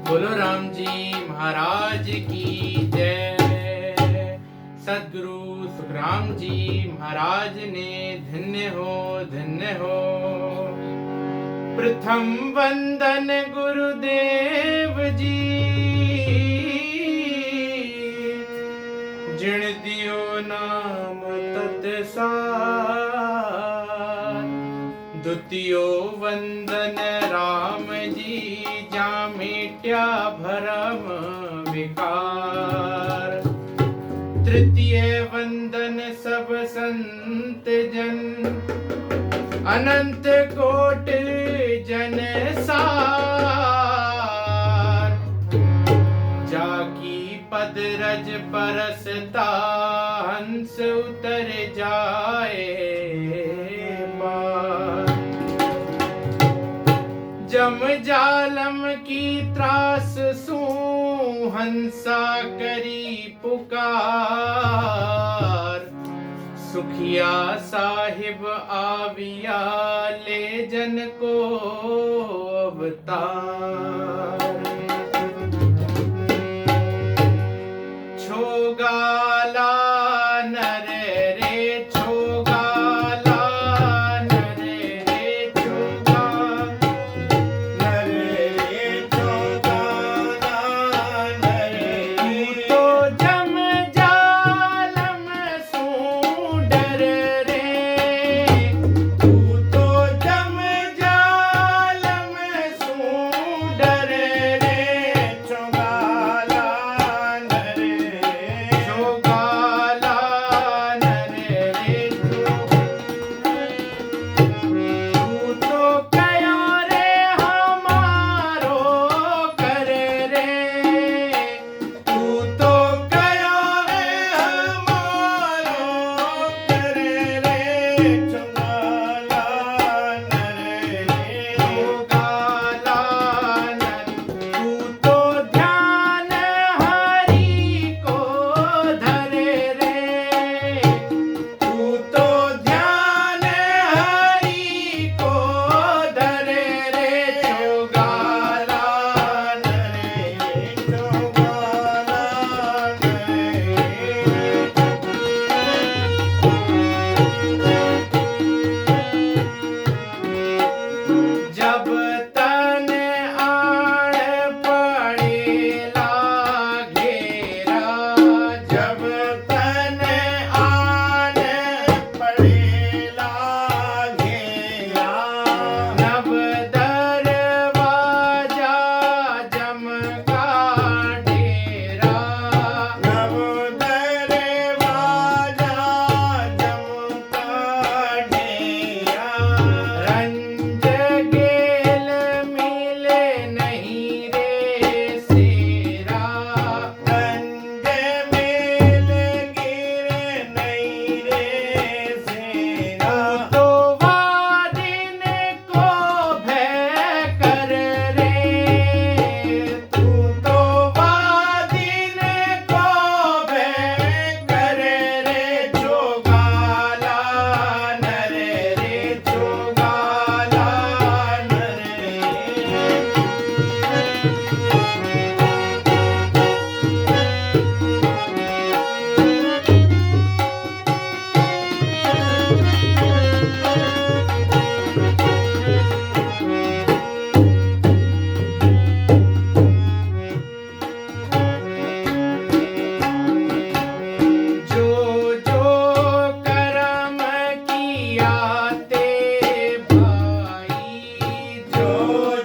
बोलो राम जी महाराज की जय। सद्गुरु सुखराम जी महाराज ने धन्य हो। प्रथम वंदन गुरुदेव जी, जिण दियो नाम तत्सार। द्वितीयो वंदन राम जी, जा मिट्या भरम विकार। तृतीय वंदन सब संत जन, अनंत कोट जन सार। जाकी पद रज परसता, हंस उतर जाए पार। जम जालम की त्रास सू, हंसा करी पुकार। सुखिया साहिब आविया, ले जन को अवतार। छोगाला नर रे छोगाला, नर रे छोगा, नर रे छोगाला नर रे। तो जम जालम सू डर रे, तू तो जम जालम सू डर रे। छोगाला नर रे छोगाला नर रे। तू तो कयो रे हमारो कर रे, तू तो कयो रे हमारो कर रे। छोगाला नर रे छोगाला नर। तू तो ध्यान हरि को धरे रे, तू तो ध्यान हरि को धरे रे। छोगाला नर रे छोगाला नर रे। जब तन आड़ पड़ेला घेरा, जब तन आड़ पड़ेला घेरा। नव दरवाजा जम का डेरा, नव दरवाजा जम का डेरा। रंज गेल मिले नहीं रे सेरा, रंज मेल गिरे नहीं रे सेरा। तो वादिन को भय कर रे, तू तो वादिन को भय कर रे। छोगाला नर रे छोगाला नर रे। जो जो कर्म किया ते भाई, जो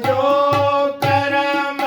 जो कर्म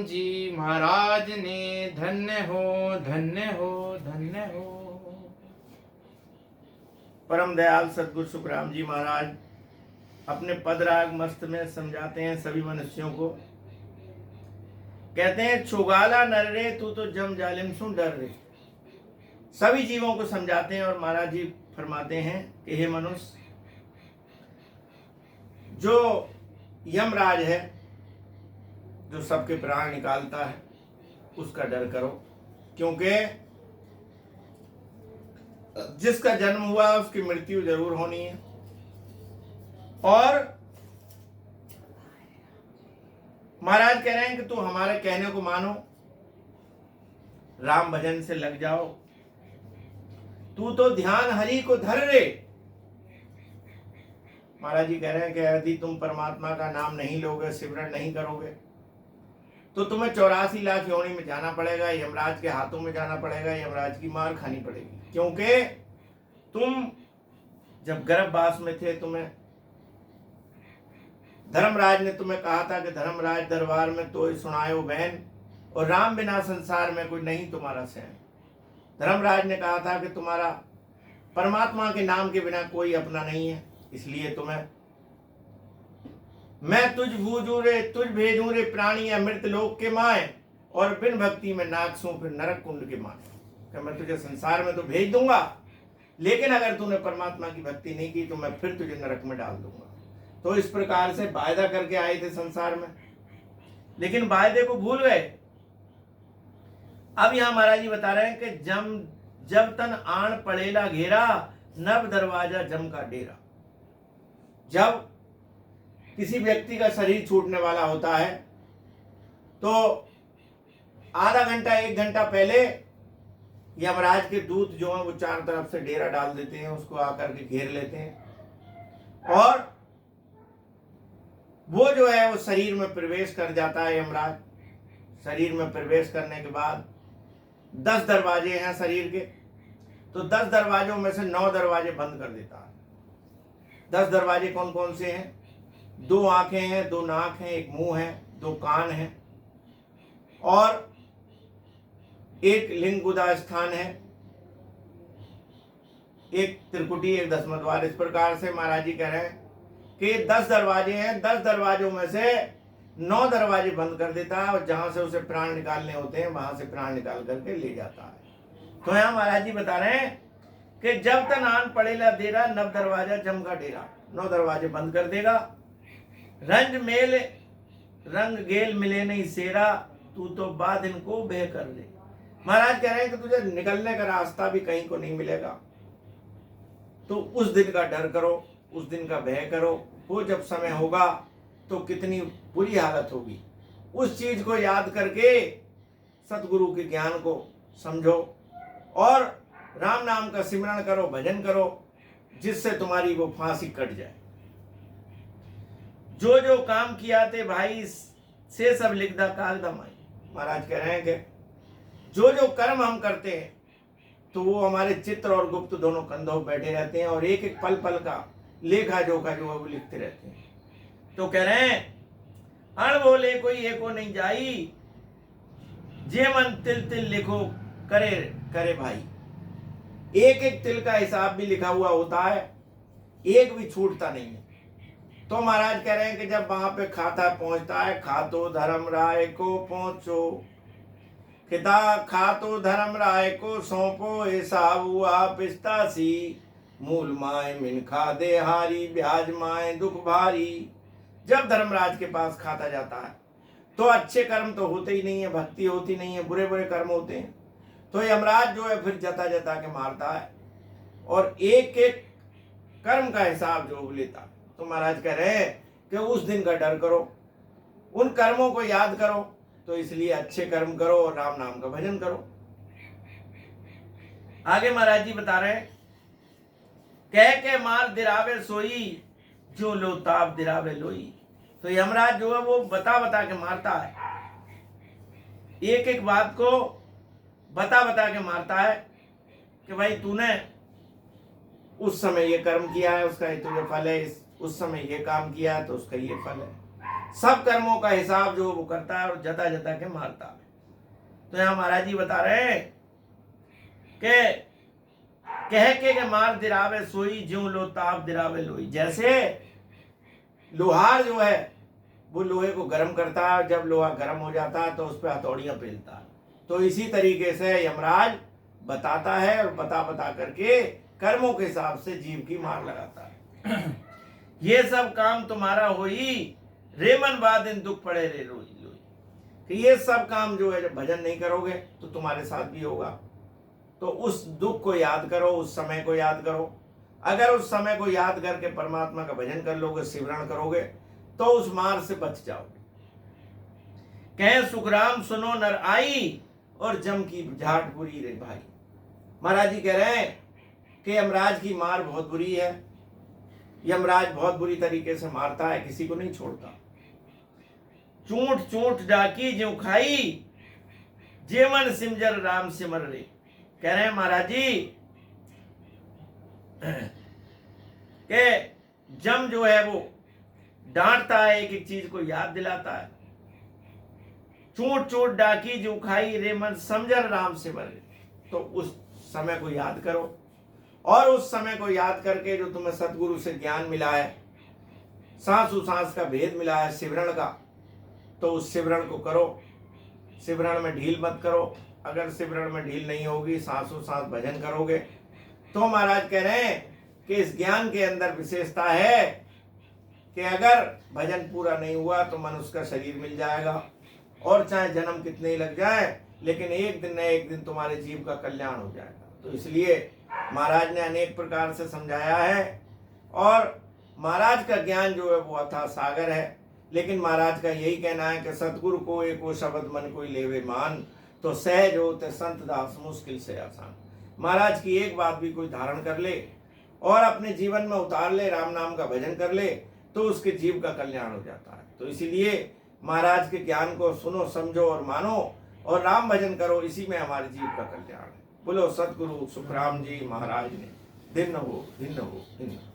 राम जी महाराज ने, धन्य हो धन्य हो धन्य हो। परम दयाल सदगुरु सुखराम जी महाराज अपने पदराग मस्त में समझाते हैं सभी मनुष्यों को। कहते हैं छुगाला नर रे तू तो जम जालिम सुन डर रे। सभी जीवों को समझाते हैं और महाराज जी फरमाते हैं कि हे मनुष्य, जो यमराज है, जो सबके प्राण निकालता है, उसका डर करो, क्योंकि जिसका जन्म हुआ उसकी मृत्यु जरूर होनी है। और महाराज कह रहे हैं कि तू हमारे कहने को मानो, राम भजन से लग जाओ, तू तो ध्यान हरि को धर रे। महाराज जी कह रहे हैं कि यदि तुम परमात्मा का नाम नहीं लोगे, सिमरन नहीं करोगे, तो तुम्हें 84 लाख योनि में जाना पड़ेगा, यमराज के हाथों में जाना पड़ेगा, यमराज की मार खानी पड़ेगी। क्योंकि तुम जब गर्भवास में थे, तुम्हें धर्मराज ने तुम्हें कहा था कि धर्मराज दरबार में तो सुनायो बहन, और राम बिना संसार में कोई नहीं तुम्हारा सहन। धर्मराज ने कहा था कि तुम्हारा परमात्मा के नाम के बिना कोई अपना नहीं है, इसलिए तुम्हें मैं तुझ बूझू रे, तुझ भेजू रे प्राणी अमृत लोक के माए, और बिन भक्ति में नाकसू फिर नरक कुंड के माए। मैं तुझे संसार में तो भेज दूंगा, लेकिन अगर तूने परमात्मा की भक्ति नहीं की तो मैं फिर तुझे नरक में डाल दूंगा। तो इस प्रकार से वायदा करके आए थे संसार में, लेकिन वायदे को भूल गए। अब यहां महाराज जी बता रहे हैं कि जब तन आण पड़ेला घेरा, नव दरवाजा जम का डेरा। जब किसी व्यक्ति का शरीर छूटने वाला होता है तो आधा घंटा 1 घंटा पहले यमराज के दूत जो है वो चारों तरफ से डेरा डाल देते हैं, उसको आकर के घेर लेते हैं, और वो जो है वो शरीर में प्रवेश कर जाता है। यमराज शरीर में प्रवेश करने के बाद 10 दरवाजे हैं शरीर के, तो 10 दरवाजों में से 9 दरवाजे बंद कर देता है। 10 दरवाजे कौन कौन से हैं? 2 आंखें हैं, 2 नाक हैं, 1 मुंह है, 2 कान है, और 1 लिंग गुदा स्थान है, 1 त्रिकुटी, 1 दशमद्वार। इस प्रकार से महाराज जी कह रहे हैं कि 10 दरवाजे हैं, 10 दरवाजों में से 9 दरवाजे बंद कर देता है, और जहां से उसे प्राण निकालने होते हैं वहां से प्राण निकाल करके ले जाता है। तो यहां महाराज जी बता रहे हैं कि जब तक आन पड़ेला देरा, नव दरवाजा जम का डेरा। 9 दरवाजे बंद कर देगा। रंज मेल रंग गेल मिले नहीं सेरा, तू तो बाद इनको बह कर दे। महाराज कह रहे हैं कि तुझे निकलने का रास्ता भी कहीं को नहीं मिलेगा, तो उस दिन का डर करो, उस दिन का भय करो। वो जब समय होगा तो कितनी बुरी हालत होगी, उस चीज को याद करके सतगुरु के ज्ञान को समझो और राम नाम का सिमरण करो, भजन करो, जिससे तुम्हारी वो फांसी कट जाए। जो जो काम किया थे भाई से सब लिखदा कागदमाई। महाराज कह रहे हैं कि जो जो कर्म हम करते हैं तो वो हमारे चित्र और गुप्त दोनों कंधों पर बैठे रहते हैं, और एक एक पल पल का लेखा जोखा जो है वो लिखते रहते हैं। तो कह रहे हैं अण बोले कोई एको नहीं जाई, जे मन तिल तिल लिखो करे करे भाई। एक एक तिल का हिसाब भी लिखा हुआ होता है, एक भी छूटता नहीं है। तो महाराज कह रहे हैं कि जब वहां पे खाता पहुंचता है, खातो धर्म राय को पहुंचो, खिता खातो धर्म राय को सौंपो, हिसाब हुआ पिस्तासी, मूल माए मिनखा दे हारी, ब्याज माए दुख भारी। जब धर्मराज के पास खाता जाता है तो अच्छे कर्म तो होते ही नहीं है, भक्ति होती नहीं है, बुरे बुरे कर्म होते हैं। तो यमराज जो है फिर जता जता के मारता है और एक एक कर्म का हिसाब जो लेता है। तो महाराज कह रहे हैं कि उस दिन का डर करो, उन कर्मों को याद करो, तो इसलिए अच्छे कर्म करो और राम नाम का भजन करो। आगे महाराज जी बता रहे हैं, कह के मार दिरावे सोई, जो लो ताप दिरावे लोई। तो यमराज जो है वो बता बता के मारता है, एक एक बात को बता बता के मारता है कि भाई तूने उस समय ये कर्म किया है, उसका ये तुझे फल है, उस समय ये काम किया है तो उसका ये फल है। सब कर्मों का हिसाब जो वो करता है और जता जता के मारता है। तो यहाँ महाराज जी बता रहे हैं कि कह के मार दिरावे सोई, ज्यों लो ताप दिरावे लोई। जैसे लोहार जो है वो लोहे को गर्म करता है, जब लोहा गर्म हो जाता है तो उस पर हथौड़ियां पेलता है। तो इसी तरीके से यमराज बताता है और बता बता करके कर्मों के हिसाब से जीव की मार लगाता है। ये सब काम तुम्हारा होई, रे मन बाद इन दुख पड़े रे रोई लोई। कि ये सब काम जो है, जब भजन नहीं करोगे तो तुम्हारे साथ भी होगा। तो उस दुख को याद करो, उस समय को याद करो। अगर उस समय को याद करके परमात्मा का भजन कर लोगे, सिमरण करोगे, तो उस मार से बच जाओगे। कहे सुखराम सुनो नर आई, और जम की झाट बुरी रे भाई। महाराज जी कह रहे हैं कि यमराज की मार बहुत बुरी है। यमराज बहुत बुरी तरीके से मारता है, किसी को नहीं छोड़ता। चूंट चूंट डाकी ज्यों खाई, जेवन सिमजर राम सिमर रे। कह रहे हैं महाराज जी कि जम जो है वो डांटता है, एक एक चीज को याद दिलाता है। चूट चूट डाकी जो खाई, रे मन समझर राम सिमर रे। तो उस समय को याद करो, और उस समय को याद करके जो तुम्हें सतगुरु से ज्ञान मिला है, सांस सांस का भेद मिला है सिमरण का, तो उस सिमरण को करो। सिमरण में ढील मत करो। अगर सिमरण में ढील नहीं होगी, सांसों सांस भजन करोगे, तो महाराज कह रहे हैं कि इस ज्ञान के अंदर विशेषता है कि अगर भजन पूरा नहीं हुआ तो मनुष्य का शरीर मिल जाएगा, और चाहे जन्म कितने ही लग जाए, लेकिन एक दिन न एक दिन तुम्हारे जीव का कल्याण हो जाएगा। तो इसलिए महाराज ने अनेक प्रकार से समझाया है, और महाराज का ज्ञान जो है वो अथाह सागर है। लेकिन महाराज का यही कहना है कि सतगुरु को एक वो शब्द मन कोई लेवे मान, तो सहज होते संत दास मुश्किल से आसान। महाराज की एक बात भी कोई धारण कर ले और अपने जीवन में उतार ले, राम नाम का भजन कर ले, तो उसके जीव का कल्याण हो जाता है। तो इसीलिए महाराज के ज्ञान को सुनो, समझो और मानो, और राम भजन करो। इसी में हमारे जीव का कल्याण है। बोलो सतगुरु सुखराम जी महाराज ने। दिन हो दिन हो दिन हो।